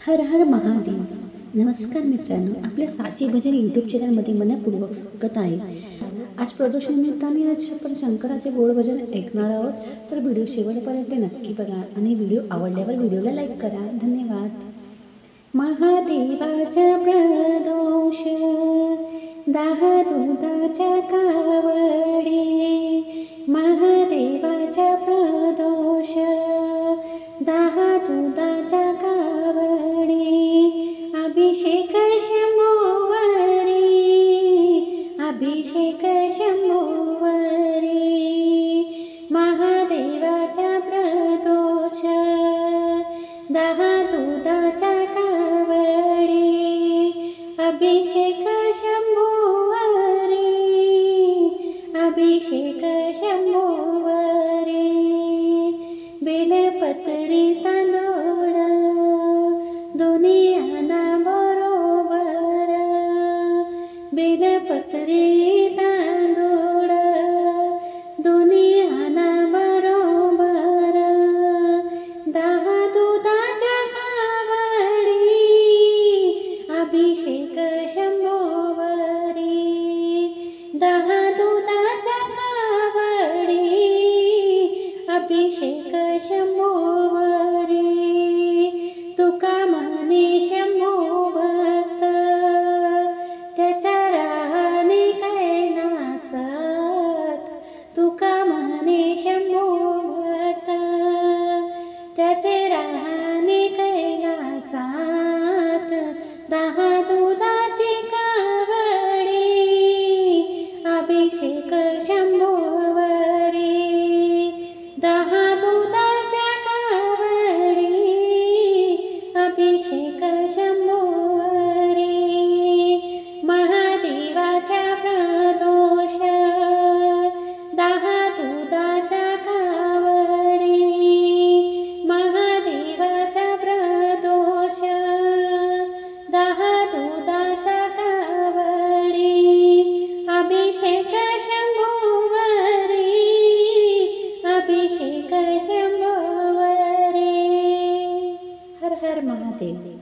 हर हर महादेव. नमस्कार मित्रांनो, आपल्या साची भजन यूट्यूब चॅनलमध्ये मनपूर्वक स्वागत आहे. आज प्रदोषनिमित्ताने आज आपण शंकराचे गोड भजन ऐकणार आहोत. तर व्हिडिओ शेवटपर्यंत नक्की बघा आणि व्हिडिओ आवडल्यावर व्हिडिओला लाईक करा. धन्यवाद. महादेवाचा प्रदोष दहा दुधाच्या कावडी, महादेवाचा प्रदोष दहा दुधाच्या कावडी, अभिषेक शंभोवरी, अभिषेक शंभोवरी, महादेवाचा प्रदोष दहा दुधाच्या कावडी, अभिषेक शंभोवरी, अभिषेक शंभोवरी, बेलपत्री तांदूळ दुनियाना बरोबर, बेलपत्री तांदूळ दुनियाना बरोबर, दहा दुधाच्या कावडी, अभिषेक शंभोवरी, दहा दुधाच्या कावडी, अभिषेक शंभोवरी, तुका म्हणे शंभो भक्त त्याच्या राहाने कैलासात, तुका म्हणे शंभो भक्त त्याचे राहाने कैलासात, दहा दुधाची कावडी, अभिषेक शंभोवरी, दहा दुधाच्या कावडी, अभिषेक शंभोवरी, महादेवाचा प्रदोष दहा दुधाच्या कावडी, महादेवाचा प्रदोष दहा दुधाच्या कावडी, अभिषेक शंभोवरी, अभिषेक शंभोवरी. हर हर महादेव.